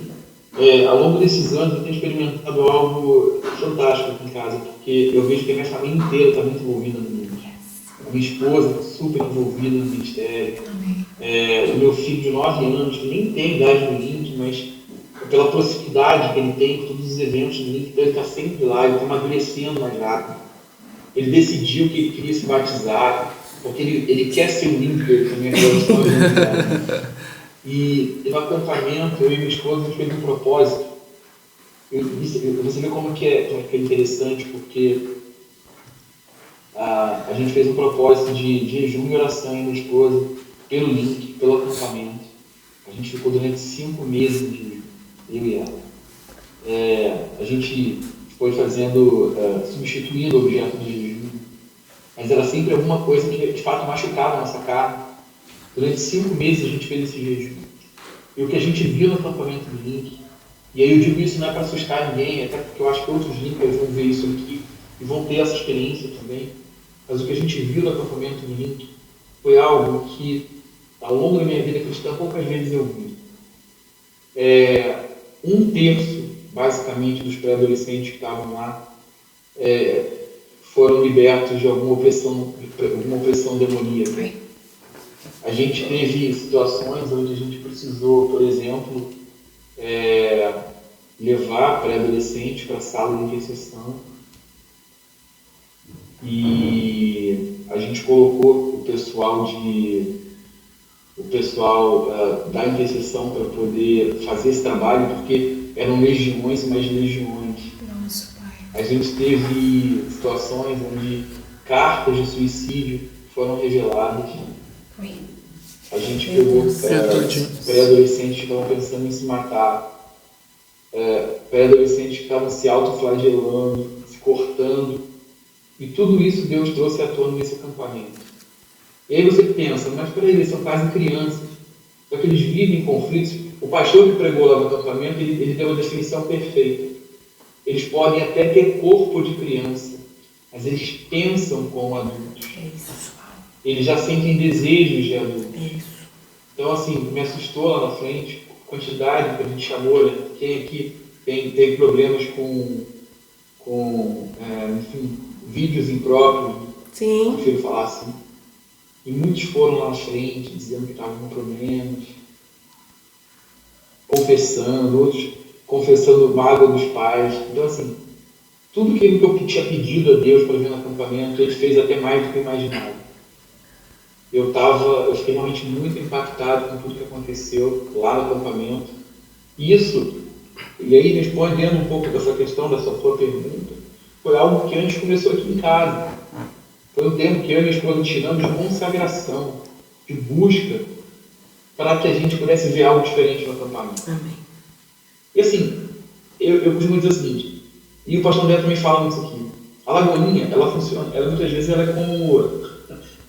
ao longo desses anos eu tenho experimentado algo fantástico aqui em casa, porque eu vejo que a minha família inteira está muito envolvida no ministério. A minha esposa está super envolvida no ministério. O meu filho de 9 anos, que nem tem idade no link, mas pela proximidade que ele tem com todos os eventos do link, então ele está sempre lá, ele está amadurecendo mais rápido. Ele decidiu que ele queria se batizar, porque ele quer ser um líder também. E no acampamento, eu e minha esposa, a gente fez um propósito. Você vê como que é interessante, porque a gente fez um propósito de jejum e oração, e minha esposa, pelo link, pelo acampamento. A gente ficou durante 5 meses de jejum, eu e ela. A gente foi substituindo o objeto de jejum, mas era sempre alguma coisa que de fato machucava a nossa carne. Durante 5 meses a gente fez esse jejum. E o que a gente viu no acampamento do link, e aí eu digo isso não é para assustar ninguém, até porque eu acho que outros linkers vão ver isso aqui e vão ter essa experiência também, mas o que a gente viu no acampamento do link foi algo que, ao longo da minha vida cristã, poucas vezes eu vi. 1/3 basicamente dos pré-adolescentes que estavam lá, foram libertos de alguma opressão demoníaca. A gente teve situações onde a gente precisou, por exemplo, levar pré-adolescentes para a sala de intercessão, e a gente colocou o pessoal da intercessão para poder fazer esse trabalho, porque eram legiões e mais legiões. Nossa, Pai. A gente teve situações onde cartas de suicídio foram reveladas. Oi. A gente pegou pré-adolescentes que estavam pensando em se matar, pré-adolescentes que estavam se autoflagelando, se cortando, e tudo isso Deus trouxe à tona nesse acampamento. E aí você pensa, mas peraí, eles são quase crianças, só que eles vivem em conflitos. O pastor que pregou lá no acampamento, ele deu a definição perfeita. Eles podem até ter corpo de criança, mas eles pensam como adultos. Eles já sentem desejos de adultos. Então, assim, me assustou lá na frente a quantidade que a gente chamou, né? Quem aqui tem problemas com enfim, vídeos impróprios. Sim. Prefiro falar assim. E muitos foram lá na frente, dizendo que estavam com problemas, confessando, outros confessando mágoa dos pais. Então, assim, tudo aquilo que eu tinha pedido a Deus para ver no acampamento, ele fez até mais do que eu imaginava. Eu fiquei realmente muito impactado com tudo que aconteceu lá no acampamento. Isso, e aí respondendo um pouco dessa questão, dessa sua pergunta, foi algo que antes começou aqui em casa. Foi um tempo que eu e minha esposa tiramos de consagração, de busca, para que a gente pudesse ver algo diferente no acampamento. Amém. E assim, eu costumo dizer o seguinte, e o pastor André também fala isso aqui, a lagoinha, ela funciona, muitas vezes ela é como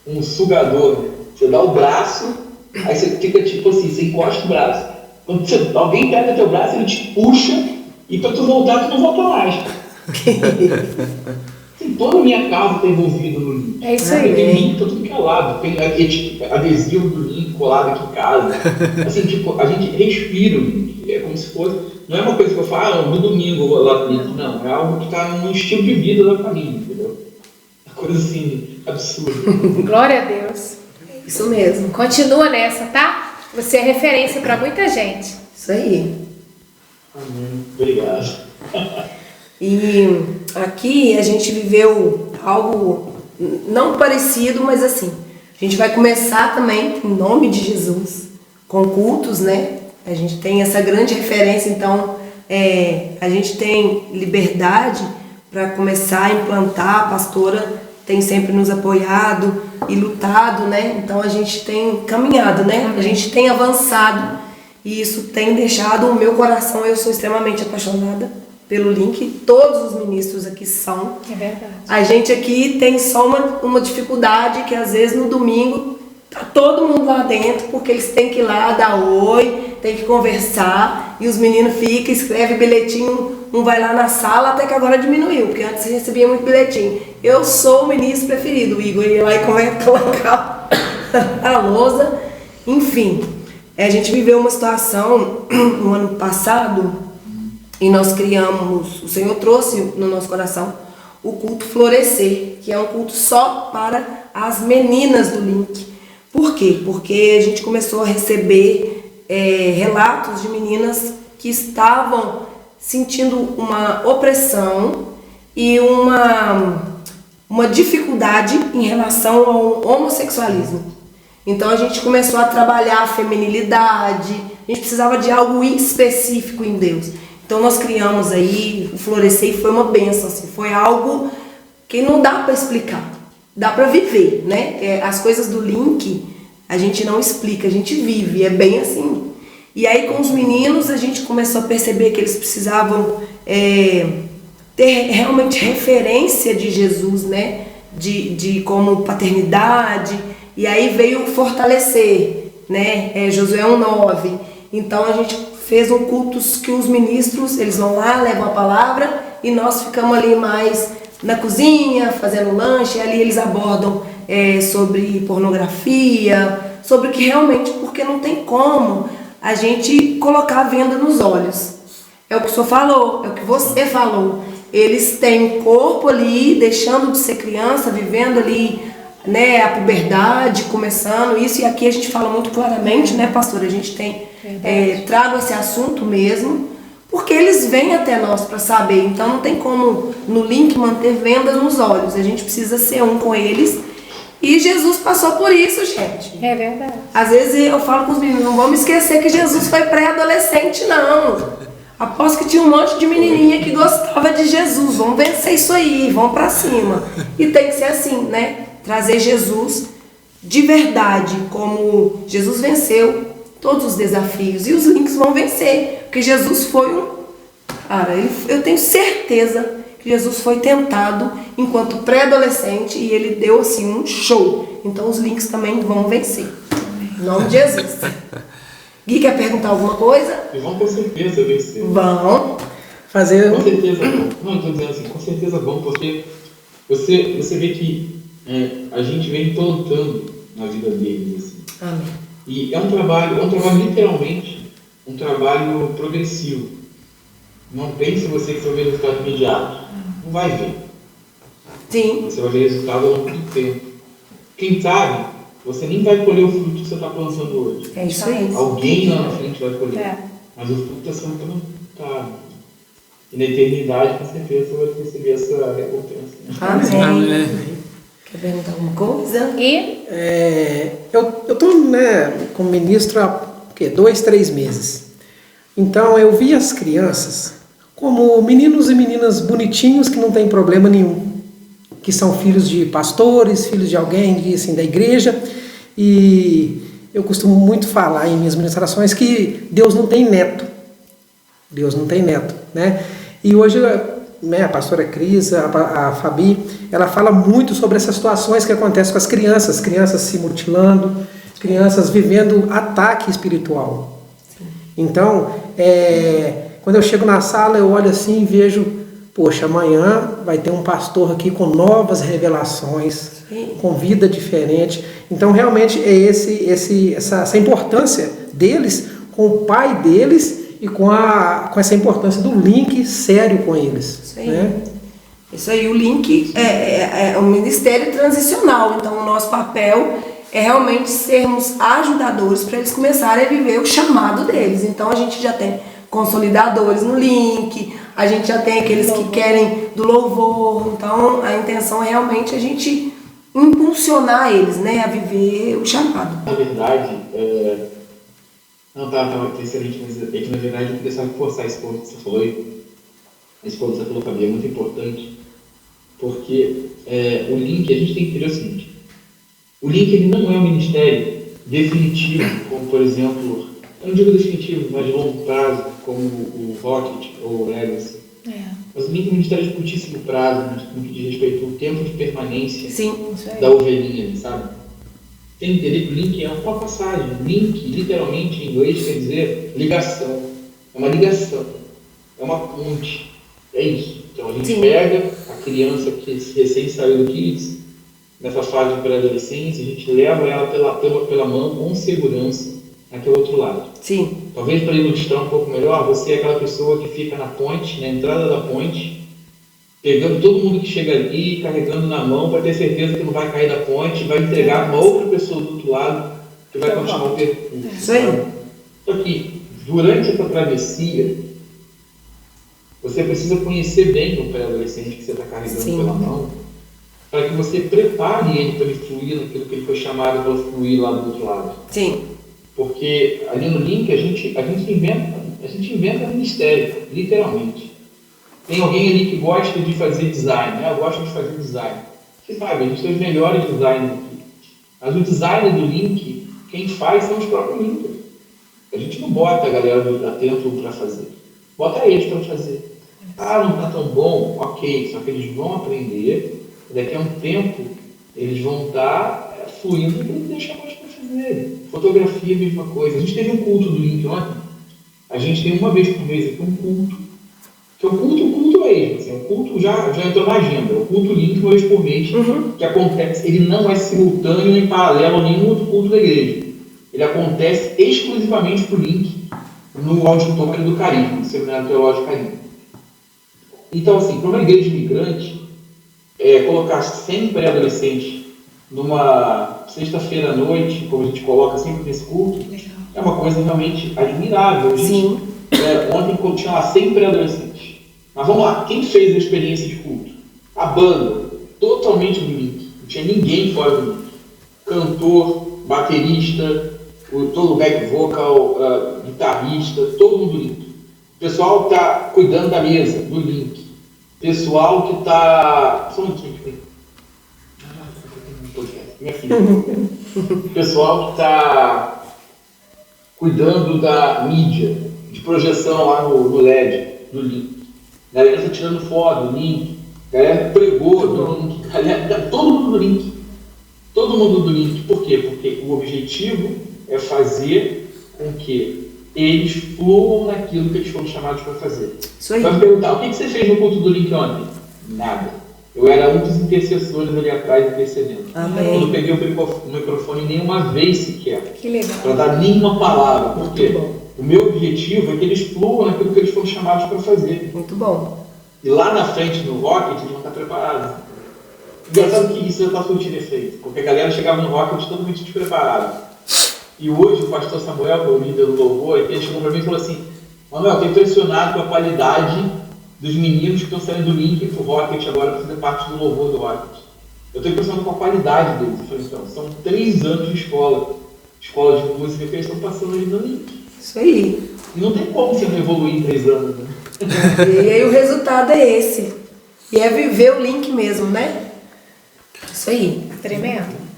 um sugador, né? Você dá o braço, aí você fica tipo assim, você encosta o braço. Quando alguém pega teu braço, ele te puxa, e para tu voltar, tu não volta mais. Assim, toda a minha casa está envolvida no link. É isso aí. Tem link para tudo que é lado. Tem adesivo do link colado aqui em casa. Assim, tipo, a gente respira o link. É como se fosse... Não é uma coisa que eu falo, no domingo eu vou lá no link. Não, é algo que está no estilo de vida da família, entendeu? Uma coisa assim, absurda. Glória a Deus. Isso mesmo. Continua nessa, tá? Você é referência para muita gente. Isso aí. Amém. Obrigado. E aqui a gente viveu algo não parecido, mas assim, a gente vai começar também, em nome de Jesus, com cultos, né? A gente tem essa grande referência, então a gente tem liberdade para começar a implantar. A pastora tem sempre nos apoiado e lutado, né? Então a gente tem caminhado, né? A gente tem avançado e isso tem deixado o meu coração, eu sou extremamente apaixonada pelo link, todos os ministros aqui são. É verdade. A gente aqui tem só uma dificuldade, que às vezes no domingo tá todo mundo lá dentro, porque eles têm que ir lá dar oi, tem que conversar, e os meninos ficam, escrevem bilhetinho, um vai lá na sala, até que agora diminuiu, porque antes você recebia muito bilhetinho. Eu sou o ministro preferido, o Igor ia lá e colocar a lousa, enfim. A gente viveu uma situação no ano passado, e nós criamos, o Senhor trouxe no nosso coração o culto Florescer, que é um culto só para as meninas do link. Por quê? Porque a gente começou a receber relatos de meninas que estavam sentindo uma opressão e uma dificuldade em relação ao homossexualismo. Então a gente começou a trabalhar a feminilidade, a gente precisava de algo específico em Deus. Então nós criamos aí o Florescer e foi uma bênção, assim, foi algo que não dá para explicar, dá para viver, né? As coisas do link a gente não explica, a gente vive, é bem assim. E aí com os meninos a gente começou a perceber que eles precisavam ter realmente referência de Jesus, né? De como paternidade, e aí veio fortalecer, né? Josué 1:9. Então a gente fez um culto que os ministros, eles vão lá, levam a palavra e nós ficamos ali mais na cozinha, fazendo lanche, e ali eles abordam sobre pornografia, sobre que realmente, porque não tem como a gente colocar a venda nos olhos. É o que o senhor falou, é o que você falou. Eles têm corpo ali, deixando de ser criança, vivendo ali, né, a puberdade, começando isso. E aqui a gente fala muito claramente, né, pastor? A gente tem trago esse assunto mesmo, porque eles vêm até nós para saber. Então não tem como no link manter vendas nos olhos. A gente precisa ser um com eles. E Jesus passou por isso, gente. É verdade. Às vezes eu falo com os meninos, não vamos esquecer que Jesus foi pré-adolescente, não. Aposto que tinha um monte de menininha que gostava de Jesus. Vamos vencer isso aí, vamos pra cima. E tem que ser assim, né? Trazer Jesus de verdade, como Jesus venceu todos os desafios. E os links vão vencer, porque Jesus foi um... Cara, eu tenho certeza que Jesus foi tentado enquanto pré-adolescente e ele deu assim um show. Então os links também vão vencer. Em nome de Jesus. Gui, quer perguntar alguma coisa? E vão com certeza vencer. Vão. Fazer. Com certeza vão. Não, eu estou dizendo assim, com certeza vão, porque você vê que a gente vem plantando na vida deles. Assim. Amém. E é um trabalho literalmente, um trabalho progressivo. Não pense você que você vai ver resultado imediato. Não vai ver. Sim. Você vai ver resultado ao longo do tempo. Quem sabe, você nem vai colher o fruto que você está plantando hoje. É isso aí. Alguém lá na frente vai colher. É. Mas o fruto está sendo plantado. E na eternidade, com certeza, você vai receber essa recompensa. Amém. Quer perguntar alguma coisa? E Eu estou, né, como ministro há 2, 3 meses. Então eu vi as crianças como meninos e meninas bonitinhos que não tem problema nenhum, que são filhos de pastores, filhos de alguém assim, da igreja. E eu costumo muito falar em minhas ministrações que Deus não tem neto. Deus não tem neto, né? E hoje, né, a pastora Cris, a Fabi, ela fala muito sobre essas situações que acontecem com as crianças se mutilando, crianças vivendo ataque espiritual. Então, quando eu chego na sala, eu olho assim e vejo, poxa, amanhã vai ter um pastor aqui com novas revelações, com vida diferente. Então, realmente, é essa importância deles com o pai deles e com essa importância do link sério com eles. Isso aí. Né? Isso aí, o link é um ministério transicional. Então, o nosso papel é realmente sermos ajudadores para eles começarem a viver o chamado deles. Então, a gente já tem consolidadores no link, a gente já tem aqueles que querem do louvor. Então, a intenção é realmente a gente impulsionar eles, né, a viver o chamado. Na verdade, não tá excelente, mas é que na verdade eu queria só reforçar esse ponto que você falou aí. Esse ponto que você falou, Fabi, é muito importante, porque o link, a gente tem que entender o seguinte: o link ele não é um ministério definitivo, como por exemplo, eu não digo definitivo, mas de longo prazo, como o Rocket ou o Legacy. Mas o link é um ministério de curtíssimo prazo, no que diz respeito ao tempo de permanência da ovelhinha, sabe? Tem que entender que o link é uma passagem. Link, literalmente, em inglês, quer dizer ligação. É uma ligação. É uma ponte. É isso. Então, a gente pega a criança que recém saiu do Kids, nessa fase de pré-adolescência, a gente leva ela pela mão com segurança naquele outro lado. Sim. Talvez para ilustrar um pouco melhor, você é aquela pessoa que fica na ponte, na entrada da ponte, pegando todo mundo que chega ali, carregando na mão para ter certeza que não vai cair da ponte, vai entregar uma outra pessoa do outro lado que vai continuar o percurso. Isso aí. Só que, durante essa travessia, você precisa conhecer bem o pré-adolescente que você está carregando pela mão, para que você prepare ele para ele fluir naquilo que ele foi chamado para fluir lá do outro lado. Sim. Porque ali no link a gente inventa ministério, literalmente. Tem alguém ali que gosta de fazer design, né? Eu gosto de fazer design. Você sabe, a gente tem os melhores designers aqui. Mas o design do link, quem faz são os próprios linkers. A gente não bota a galera atento para fazer. Bota eles para fazer. Ah, não está tão bom? Ok, só que eles vão aprender. Daqui a um tempo, eles vão estar fluindo para deixar mais para fazer. Fotografia, mesma coisa. A gente teve um culto do link ontem. A gente tem uma vez por mês aqui um culto. Que é o culto mesmo. Assim, o culto já entrou na agenda. O culto link uma vez por mês. Que acontece. Ele não é simultâneo nem paralelo a nenhum outro culto da igreja. Ele acontece exclusivamente para o link. no auditório do Carisma, no Seminário Teológico Carisma. Então, assim, para uma igreja imigrante, colocar 100 pré-adolescentes numa sexta-feira à noite, como a gente coloca sempre nesse culto, é uma coisa realmente admirável. Sim. Ontem tinha lá 100 pré-adolescentes. Mas vamos lá, quem fez a experiência de culto? A banda, totalmente do link. Não tinha ninguém fora do link. Cantor, baterista, todo o back vocal, guitarrista, todo mundo do link. O pessoal que está cuidando da mesa, do link. Pessoal que está... Só um pouquinho. Minha filha. Pessoal que está cuidando da mídia, de projeção lá no LED, do link. A galera está tirando foto do link. A galera pregou do link. Todo mundo do link. Todo mundo do link. Por quê? Porque o objetivo é fazer com que eles fluam naquilo que eles foram chamados para fazer. Isso aí. Vai me perguntar, o que você fez no culto do link ontem? Nada. Eu era um dos intercessores ali atrás intercedendo. Amém. Eu não peguei o microfone nenhuma vez sequer. Que legal. Para dar nenhuma palavra. Por quê? O meu objetivo é que eles fluam naquilo que eles foram chamados para fazer. Muito bom. E lá na frente, no Rocket, eles vão estar preparados. Engraçado que isso já está surtindo efeito, porque a galera chegava no Rocket totalmente despreparada. E hoje o pastor Samuel, que é o líder do louvor, ele chegou para mim e falou assim: Manuel, estou impressionado com a qualidade dos meninos que estão saindo do link para o Rocket agora para fazer parte do louvor do Rocket. Eu estou impressionado com a qualidade deles. Eu falei, então, são 3 anos de escola de música que eles estão passando ali no link. Isso aí. E não tem como você não evoluir em 3 anos, né? E aí o resultado é esse. E é viver o link mesmo, né? Isso aí. Tremendo.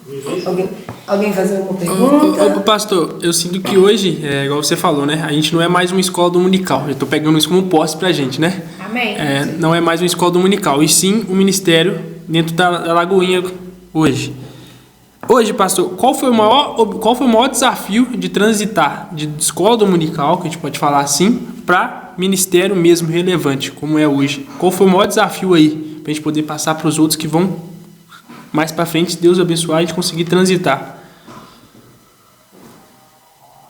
Alguém fazer alguma pergunta? Ô, pastor, eu sinto que hoje, igual você falou, né? A gente não é mais uma escola dominical. Eu tô pegando isso como posse pra gente, né? Amém. Não é mais uma escola dominical, e sim um ministério dentro da Lagoinha hoje. Hoje, pastor, qual foi o maior desafio de transitar de escola dominical, que a gente pode falar assim, para ministério mesmo relevante, como é hoje? Qual foi o maior desafio aí, pra gente poder passar para os outros que vão mais para frente, Deus abençoar, a gente conseguir transitar?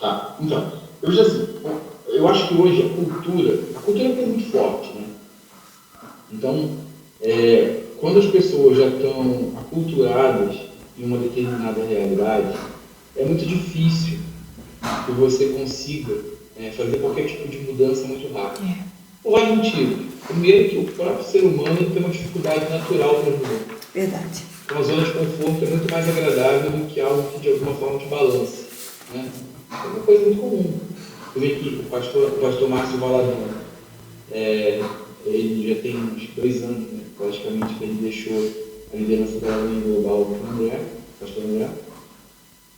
Tá, então, eu acho que hoje a cultura é muito forte, né? Então, quando as pessoas já estão aculturadas em uma determinada realidade, é muito difícil que você consiga fazer qualquer tipo de mudança muito rápido. Por vários motivos. Primeiro, que o próprio ser humano tem uma dificuldade natural para mudar. Verdade. Uma zona de conforto é muito mais agradável do que algo que de alguma forma te balança, né? É uma coisa muito comum. Eu vi aqui o pastor Márcio Valadão, ele já tem uns 2 anos, né, praticamente, que ele deixou a liderança da Lagoinha Global para o André, pastor André.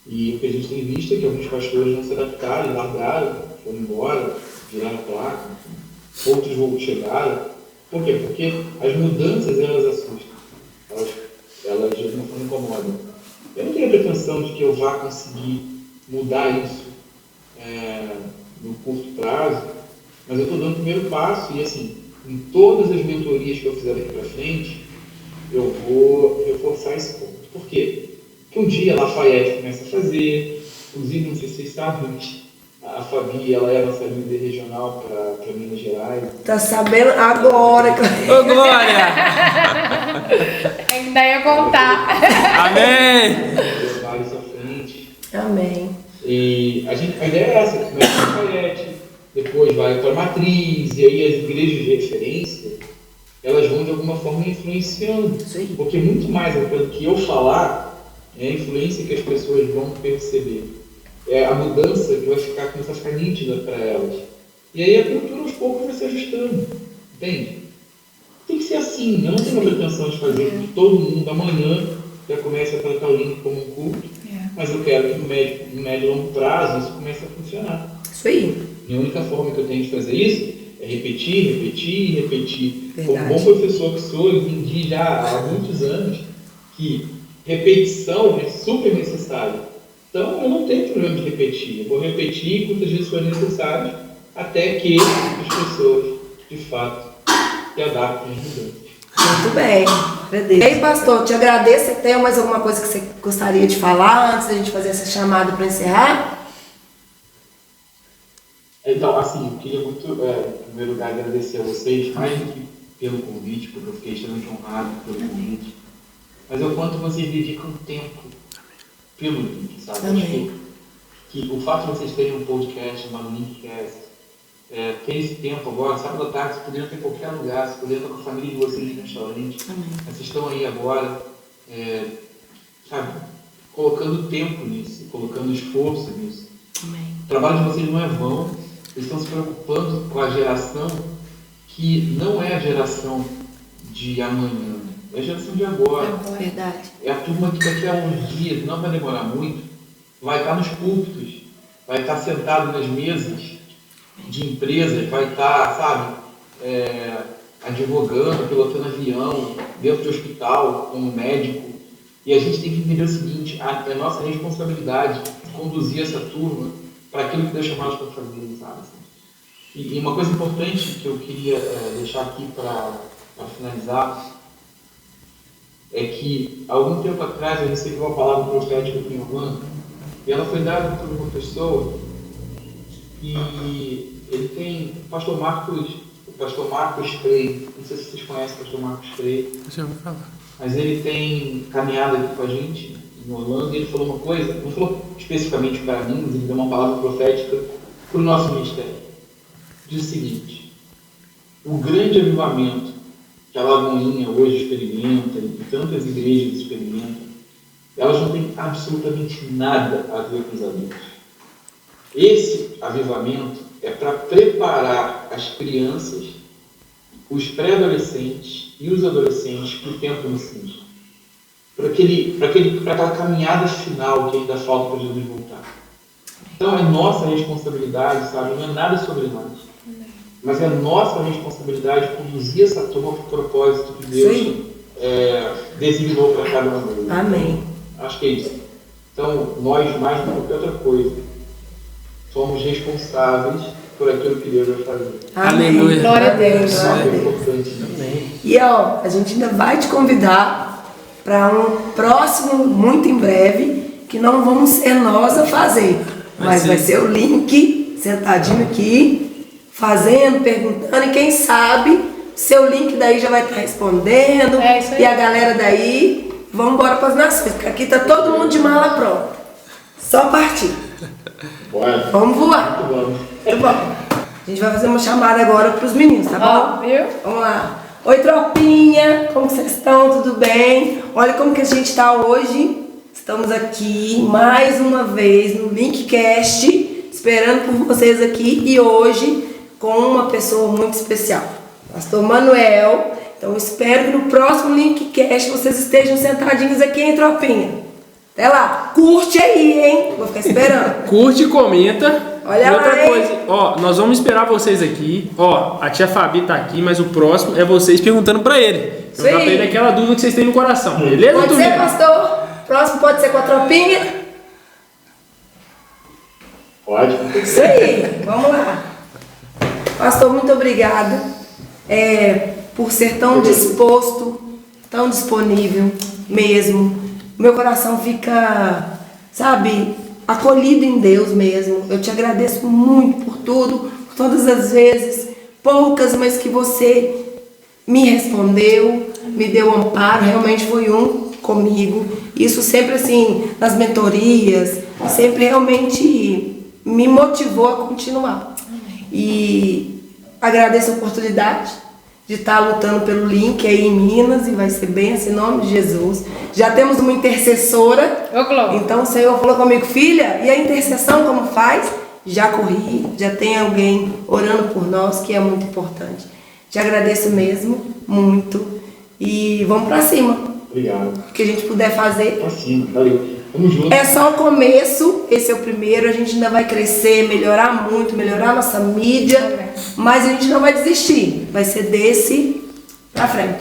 E o que a gente tem visto é que alguns pastores não se adaptaram, largaram, foram embora, viraram placa, outros chegaram. Por quê? Porque as mudanças, elas assustam. Elas de alguma forma incomodam. Eu não tenho a pretensão de que eu vá conseguir mudar isso no curto prazo, mas eu estou dando o primeiro passo e, assim, em todas as mentorias que eu fizer daqui para frente, eu vou reforçar esse ponto. Por quê? Porque um dia a Lafayette começa a fazer, inclusive, não sei se vocês sabem, a Fabi, ela é a nossa líder regional para Minas Gerais. Tá sabendo agora. Ô, Glória! Ainda ia contar. Amém! Levar isso à frente. Amém. E a ideia é essa, começa a Lafayette, depois vai para a Matriz, e aí as igrejas de referência, elas vão de alguma forma influenciando. Sim. Porque muito mais do que eu falar, é a influência que as pessoas vão perceber. É a mudança que vai começar a ficar nítida para elas. E aí a cultura aos poucos vai se ajustando. Entende? Tem que ser assim. Eu não tenho a pretensão de fazer com que todo mundo amanhã já comece a tratar o link como um culto, mas eu quero que no médio e longo prazo isso comece a funcionar. Isso aí. E a única forma que eu tenho de fazer isso é repetir. Verdade. Como bom professor que sou, eu entendi já há muitos anos que repetição é super necessária. Então, eu não tenho problema de repetir. Eu vou repetir quantas vezes for necessário, até que as pessoas, de fato, se adaptem às mudanças. Muito bem. Agradeço. E aí, pastor, te agradeço. Tem mais alguma coisa que você gostaria de falar antes da gente fazer essa chamada para encerrar? Então, assim, eu queria muito, em primeiro lugar, agradecer a vocês, mais do que pelo convite, porque eu fiquei extremamente honrado pelo convite, mas é o quanto vocês dedicam tempo pelo link, sabe? Acho que o fato de vocês terem um podcast, uma Linkcast, ter esse tempo agora, sábado à tarde, vocês poderiam ter em qualquer lugar, vocês poderiam estar com a família de vocês no restaurante, mas vocês estão aí agora, sabe, colocando tempo nisso, colocando esforço nisso. Amém. O trabalho de vocês não é vão, eles estão se preocupando com a geração que não é a geração de amanhã, é a geração de agora. É verdade. É a turma que daqui a uns dias, não vai demorar muito, vai estar nos púlpitos, vai estar sentado nas mesas de empresas, vai estar, sabe, advogando, pilotando avião, dentro de hospital, como médico. E a gente tem que entender o seguinte, é nossa responsabilidade conduzir essa turma para aquilo que Deus chamou elas para fazer, sabe? E uma coisa importante que eu queria deixar aqui para finalizar é que, há algum tempo atrás, eu recebi uma palavra profética aqui em Orlando, e ela foi dada por uma pessoa, e ele tem o pastor Marcos Frei, não sei se vocês conhecem o pastor Marcos Frei, Já vou falar. mas ele tem caminhado aqui com a gente em Orlando, e ele falou uma coisa, não falou especificamente para mim, mas ele deu uma palavra profética para o nosso ministério. Diz o seguinte: o grande avivamento que a Lagoinha hoje experimenta, e que tantas igrejas experimentam, elas não têm absolutamente nada a ver com os adultos. Esse avivamento é para preparar as crianças, os pré-adolescentes e os adolescentes para o tempo no ensino. Para aquela caminhada final que ainda falta para Jesus voltar. Então é nossa responsabilidade, sabe? Não é nada sobre nós. Mas é nossa responsabilidade conduzir essa turma para o propósito que Deus designou para cada um deles. Amém. Acho que é isso. Então, nós, mais do que qualquer outra coisa, somos responsáveis por aquilo que Deus vai fazer. Amém. Aleluia. Glória a Deus. Isso Glória a é Deus. importante. Né? E a gente ainda vai te convidar para um próximo, muito em breve, que não vamos ser nós a fazer, mas vai ser o Link sentadinho aqui, fazendo, perguntando, e quem sabe seu Link daí já vai estar respondendo, isso aí. e a galera daí, vamos embora para as nações, porque aqui tá todo mundo de mala pronta, só partir. Bora. Vamos voar. Muito bom. Bom, a gente vai fazer uma chamada agora para os meninos, tá bom? Viu? Vamos lá. Oi, tropinha, como que vocês estão? Tudo bem? Olha como que a gente está hoje. Estamos aqui mais uma vez no Linkcast, esperando por vocês aqui, e hoje com uma pessoa muito especial, Pastor Manuel. Então espero que no próximo Linkcast vocês estejam sentadinhos aqui, hein, tropinha? Até lá, curte aí, hein? Vou ficar esperando. Curte e comenta. Olha e outra lá, hein? coisa, ó, nós vamos esperar vocês aqui. Ó, a tia Fabi tá aqui, mas o próximo é vocês perguntando pra ele. Isso Perguntar aí. pra ele aquela dúvida que vocês têm no coração. Beleza, Pode turminha? ser, pastor? Próximo pode ser com a tropinha? Pode. Isso aí, vamos lá. Pastor, muito obrigada por ser tão disposto, tão disponível mesmo. Meu coração fica, sabe, acolhido em Deus mesmo. Eu te agradeço muito por tudo, por todas as vezes, poucas, mas que você me respondeu, me deu amparo, realmente foi comigo. Isso sempre assim, nas mentorias, sempre realmente me motivou a continuar. E agradeço a oportunidade de estar lutando pelo Link aí em Minas, e vai ser bem assim, em nome de Jesus. Já temos uma intercessora, Ô, Glória. então o Senhor falou comigo: filha, e a intercessão como faz? Já corri, já tem alguém orando por nós, que é muito importante. Te agradeço mesmo, muito, e vamos pra cima. Obrigado. O que a gente puder fazer. Assim, valeu. Vamos juntos. É só o começo, esse é o primeiro, a gente ainda vai crescer, melhorar muito, melhorar a nossa mídia, mas a gente não vai desistir, vai ser desse pra frente.